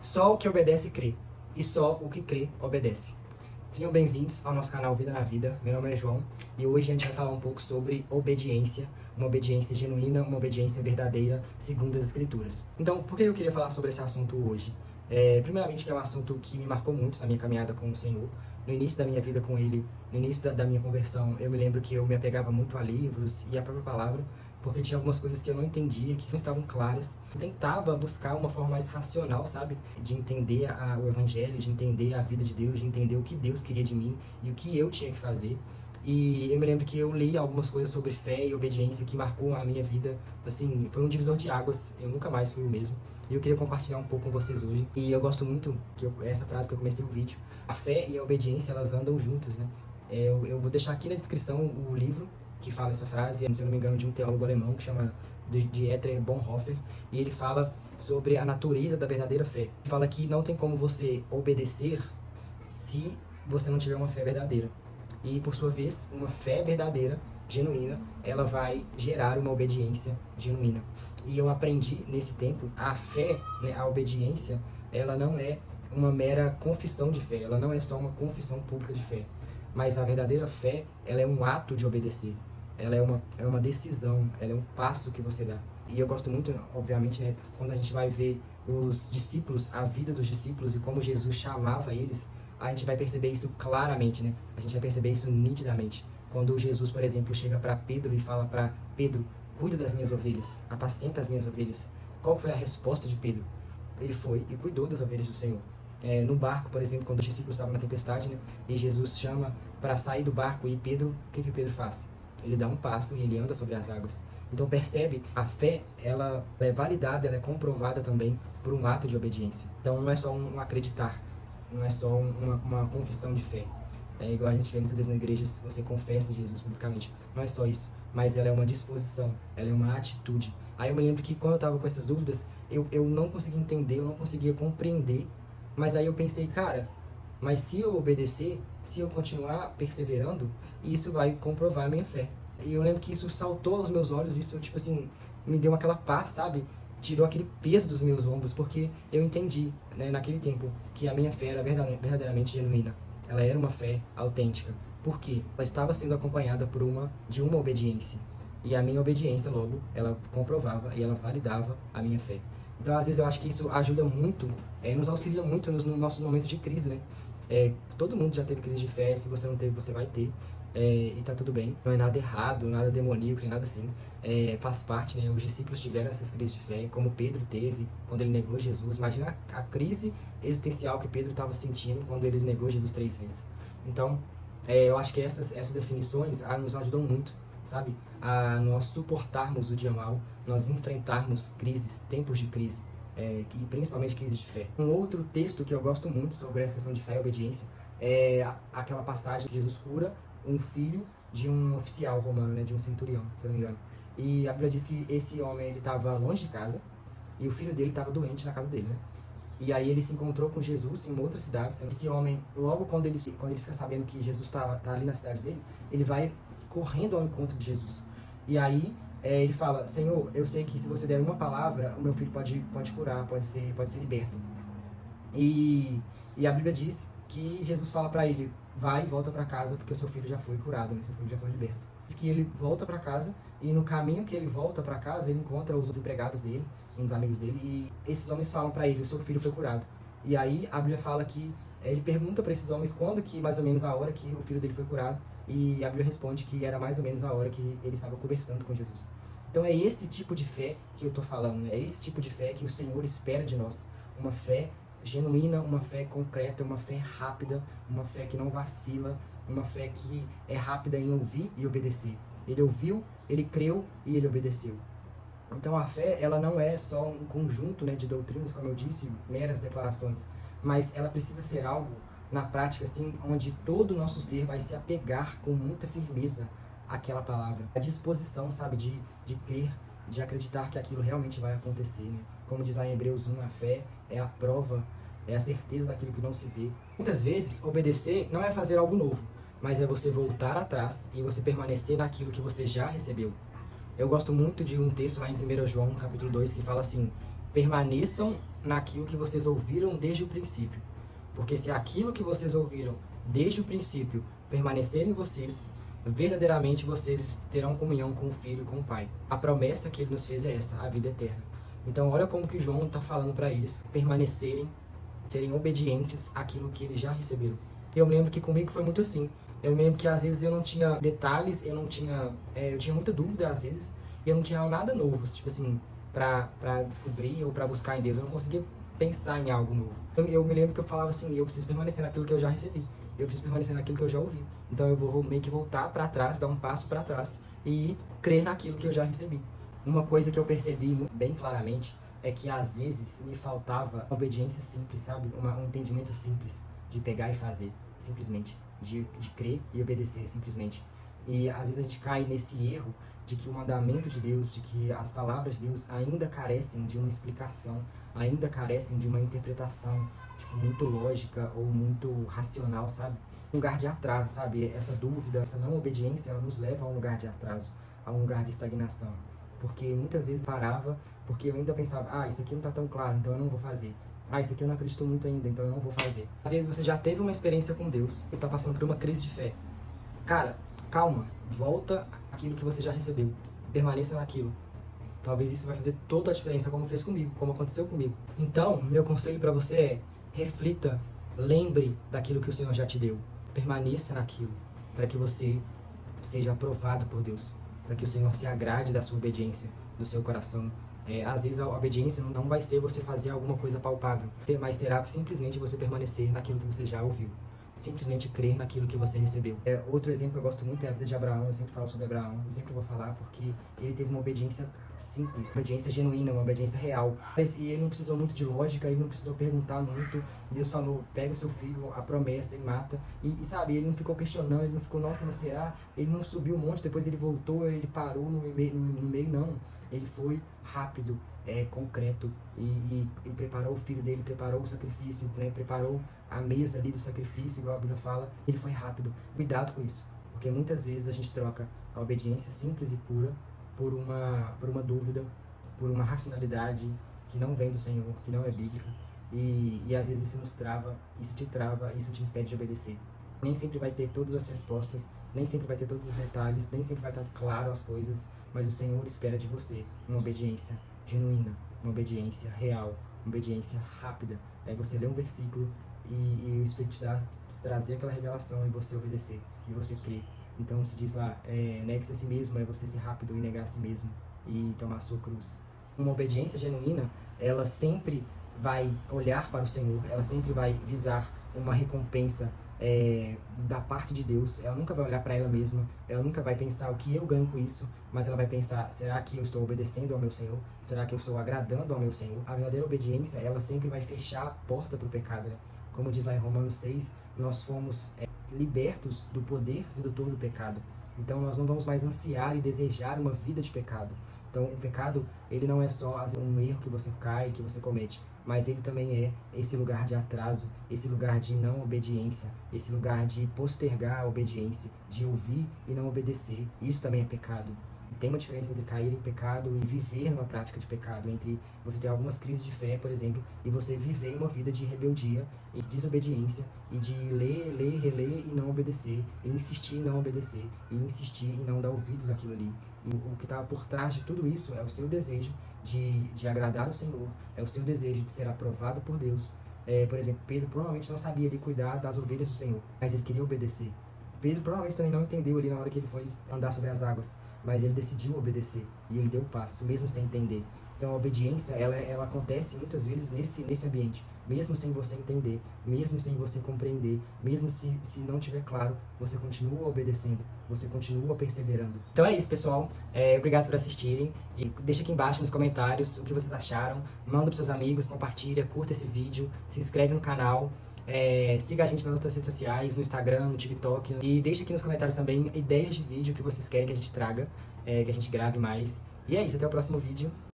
Só o que obedece crê, e só o que crê obedece. Sejam bem-vindos ao nosso canal Vida na Vida. Meu nome é João e hoje a gente vai falar um pouco sobre obediência, uma obediência genuína, uma obediência verdadeira, segundo as Escrituras. Então, por que eu queria falar sobre esse assunto hoje? Primeiramente, que é um assunto que me marcou muito na minha caminhada com o Senhor. No início da minha vida com Ele, no início da minha conversão, eu me lembro que eu me apegava muito a livros e à própria palavra, porque tinha algumas coisas que eu não entendia, que não estavam claras. Eu tentava buscar uma forma mais racional, sabe? De entender o Evangelho, de entender a vida de Deus, de entender o que Deus queria de mim e o que eu tinha que fazer. E eu me lembro que eu li algumas coisas sobre fé e obediência que marcou a minha vida. Assim, foi um divisor de águas. Eu nunca mais fui o mesmo. E eu queria compartilhar um pouco com vocês hoje. E eu gosto muito, essa frase que eu comecei o vídeo. A fé e a obediência, elas andam juntas, né? Eu vou deixar aqui na descrição o livro que fala essa frase, se eu não me engano, de um teólogo alemão que chama Dietrich Bonhoeffer, e ele fala sobre a natureza da verdadeira fé. Ele fala que não tem como você obedecer se você não tiver uma fé verdadeira. E, por sua vez, uma fé verdadeira, genuína, ela vai gerar uma obediência genuína. E eu aprendi nesse tempo, a fé, né, a obediência, ela não é uma mera confissão de fé, ela não é só uma confissão pública de fé. Mas a verdadeira fé, ela é um ato de obedecer. Ela é uma decisão, ela é um passo que você dá. E eu gosto muito, obviamente, né, quando a gente vai ver os discípulos, a vida dos discípulos e como Jesus chamava eles, a gente vai perceber isso claramente, né? A gente vai perceber isso nitidamente. Quando Jesus, por exemplo, chega para Pedro e fala para Pedro, cuida das minhas ovelhas, apacenta as minhas ovelhas. Qual foi a resposta de Pedro? Ele foi e cuidou das ovelhas do Senhor. No barco, por exemplo, quando os discípulos estavam na tempestade, né, e Jesus chama para sair do barco, e Pedro, o que Pedro faz? Ele dá um passo e ele anda sobre as águas. Então percebe, a fé, ela é validada, ela é comprovada também por um ato de obediência. Então não é só um acreditar, não é só uma confissão de fé. É igual a gente vê muitas vezes na igreja, você confessa Jesus publicamente. Não é só isso, mas ela é uma disposição, ela é uma atitude. Aí eu me lembro que quando eu estava com essas dúvidas, eu não conseguia entender, eu não conseguia compreender. Mas aí eu pensei, cara, mas se eu obedecer, se eu continuar perseverando, isso vai comprovar a minha fé. E eu lembro que isso saltou aos meus olhos, isso, tipo assim, me deu aquela paz, sabe? Tirou aquele peso dos meus ombros, porque eu entendi, né, naquele tempo, que a minha fé era verdadeiramente genuína. Ela era uma fé autêntica. Por quê? Ela estava sendo acompanhada de uma obediência. E a minha obediência, logo, ela comprovava e ela validava a minha fé. Então, às vezes, eu acho que isso ajuda muito, nos auxilia muito no nosso momento de crise, né? Todo mundo já teve crise de fé, se você não teve, você vai ter. E tá tudo bem, não é nada errado, nada demoníaco, nem nada assim. Faz parte, né? Os discípulos tiveram essas crises de fé, como Pedro teve, quando ele negou Jesus. Imagina a crise existencial que Pedro estava sentindo quando ele negou Jesus 3 vezes. Então, eu acho que essas definições nos ajudam muito, sabe? A nós suportarmos o dia mal, nós enfrentarmos crises, tempos de crise, e principalmente crise de fé. Um outro texto que eu gosto muito sobre essa questão de fé e obediência é aquela passagem que Jesus cura um filho de um oficial romano, né, de um centurião, se eu não me engano. E a Bíblia diz que esse homem ele estava longe de casa e o filho dele estava doente na casa dele, né? E aí ele se encontrou com Jesus em uma outra cidade. Esse homem, logo quando ele fica sabendo que Jesus tá ali na cidade dele, ele vai correndo ao encontro de Jesus. E aí ele fala, Senhor, eu sei que se você der uma palavra, o meu filho pode curar, pode ser liberto. E a Bíblia diz que Jesus fala para ele, vai e volta para casa, porque o seu filho já foi curado, né? Seu filho já foi liberto. Diz que ele volta para casa, e no caminho que ele volta para casa, ele encontra os empregados dele, uns amigos dele, e esses homens falam para ele, o seu filho foi curado. E aí a Bíblia fala que ele pergunta para esses homens quando que, mais ou menos, a hora que o filho dele foi curado, e a Bíblia responde que era mais ou menos a hora que ele estava conversando com Jesus. Então é esse tipo de fé que eu estou falando, né? É esse tipo de fé que o Senhor espera de nós. Uma fé genuína, uma fé concreta, uma fé rápida, uma fé que não vacila, uma fé que é rápida em ouvir e obedecer. Ele ouviu, ele creu e ele obedeceu. Então a fé, ela não é só um conjunto, né, de doutrinas, como eu disse, meras declarações, mas ela precisa ser algo na prática, assim, onde todo o nosso ser vai se apegar com muita firmeza àquela palavra. A disposição, sabe, de crer, de acreditar que aquilo realmente vai acontecer, né? Como diz lá em Hebreus 1, a fé é a prova, é a certeza daquilo que não se vê. Muitas vezes, obedecer não é fazer algo novo, mas é você voltar atrás e você permanecer naquilo que você já recebeu. Eu gosto muito de um texto lá em 1 João, capítulo 2, que fala assim, permaneçam naquilo que vocês ouviram desde o princípio. Porque se aquilo que vocês ouviram desde o princípio permanecer em vocês, verdadeiramente vocês terão comunhão com o Filho e com o Pai. A promessa que ele nos fez é essa, a vida eterna. Então olha como que João está falando para eles permanecerem, serem obedientes àquilo que eles já receberam. Eu me lembro que comigo foi muito assim. Eu me lembro que às vezes eu não tinha detalhes, eu tinha muita dúvida às vezes, e eu não tinha nada novo, tipo assim, para descobrir ou para buscar em Deus. Eu não conseguia pensar em algo novo. Eu me lembro que eu falava assim, eu preciso permanecer naquilo que eu já recebi. Eu preciso permanecer naquilo que eu já ouvi. Então eu vou meio que voltar para trás, dar um passo para trás e crer naquilo que eu já recebi. Uma coisa que eu percebi bem claramente é que às vezes me faltava obediência simples, sabe? Um entendimento simples de pegar e fazer, simplesmente. De crer e obedecer, simplesmente. E às vezes a gente cai nesse erro de que o mandamento de Deus, de que as palavras de Deus ainda carecem de uma explicação, ainda carecem de uma interpretação, tipo, muito lógica ou muito racional, sabe? Um lugar de atraso, sabe? Essa dúvida, essa não obediência, ela nos leva a um lugar de atraso, a um lugar de estagnação. Porque muitas vezes parava, porque eu ainda pensava, isso aqui não tá tão claro, então eu não vou fazer. Isso aqui eu não acredito muito ainda, então eu não vou fazer. Às vezes você já teve uma experiência com Deus e tá passando por uma crise de fé. Cara, calma, volta àquilo que você já recebeu. Permaneça naquilo. Talvez isso vai fazer toda a diferença, como fez comigo, como aconteceu comigo. Então, meu conselho para você é: reflita, lembre daquilo que o Senhor já te deu. Permaneça naquilo, para que você seja aprovado por Deus, para que o Senhor se agrade da sua obediência, do seu coração. Às vezes a obediência não vai ser você fazer alguma coisa palpável, mas será simplesmente você permanecer naquilo que você já ouviu. Simplesmente crer naquilo que você recebeu. Outro exemplo que eu gosto muito é a vida de Abraão. Eu sempre falo sobre Abraão, eu sempre vou falar porque ele teve uma obediência simples, uma obediência genuína, uma obediência real. E ele não precisou muito de lógica, ele não precisou perguntar muito. Deus falou, pega o seu filho, a promessa, e mata. E sabe, ele não ficou questionando, ele não ficou, nossa, mas será? Ele não subiu um monte, depois ele voltou, ele parou no meio, não. Ele foi rápido, concreto, e preparou o filho dele, preparou o sacrifício, né? Preparou a mesa ali do sacrifício, igual a Bíblia fala. Ele foi rápido. Cuidado com isso, porque muitas vezes a gente troca a obediência simples e pura por uma dúvida, por uma racionalidade que não vem do Senhor, que não é bíblica, e às vezes isso nos trava, isso te trava, isso te impede de obedecer. Nem sempre vai ter todas as respostas, nem sempre vai ter todos os detalhes, nem sempre vai estar claro as coisas, mas o Senhor espera de você uma obediência genuína, uma obediência real, uma obediência rápida. É você ler um versículo e o Espírito te trazer aquela revelação e você obedecer, e você crer. Então se diz lá, negue-se a si mesmo, é você ser rápido e negar a si mesmo e tomar a sua cruz. Uma obediência genuína, ela sempre vai olhar para o Senhor, ela sempre vai visar uma recompensa da parte de Deus. Ela nunca vai olhar para ela mesma, ela nunca vai pensar o que eu ganho com isso, mas ela vai pensar, será que eu estou obedecendo ao meu Senhor? Será que eu estou agradando ao meu Senhor? A verdadeira obediência, ela sempre vai fechar a porta para o pecado, né? Como diz lá em Romanos 6, nós fomos libertos do poder sedutor do pecado. Então nós não vamos mais ansiar e desejar uma vida de pecado. Então o pecado, ele não é só um erro que você cai, que você comete, mas ele também é esse lugar de atraso, esse lugar de não obediência, esse lugar de postergar a obediência, de ouvir e não obedecer. Isso também é pecado. Tem uma diferença entre cair em pecado e viver numa prática de pecado, entre você ter algumas crises de fé, por exemplo, e você viver uma vida de rebeldia e desobediência, e de ler, reler e não obedecer, e insistir em não obedecer, e insistir em não dar ouvidos àquilo ali. E o que está por trás de tudo isso é o seu desejo de agradar o Senhor, é o seu desejo de ser aprovado por Deus. Por exemplo, Pedro provavelmente não sabia ali cuidar das ovelhas do Senhor, mas ele queria obedecer. Pedro provavelmente também não entendeu ali na hora que ele foi andar sobre as águas, mas ele decidiu obedecer e ele deu o passo, mesmo sem entender. Então a obediência, ela acontece muitas vezes nesse ambiente, mesmo sem você entender, mesmo sem você compreender, mesmo se não tiver claro, você continua obedecendo, você continua perseverando. Então é isso, pessoal. Obrigado por assistirem. E deixa aqui embaixo nos comentários o que vocês acharam. Manda para seus amigos, compartilha, curta esse vídeo, se inscreve no canal. Siga a gente nas outras redes sociais, no Instagram, no TikTok. E deixa aqui nos comentários também ideias de vídeo que vocês querem que a gente traga, que a gente grave mais. E é isso, até o próximo vídeo.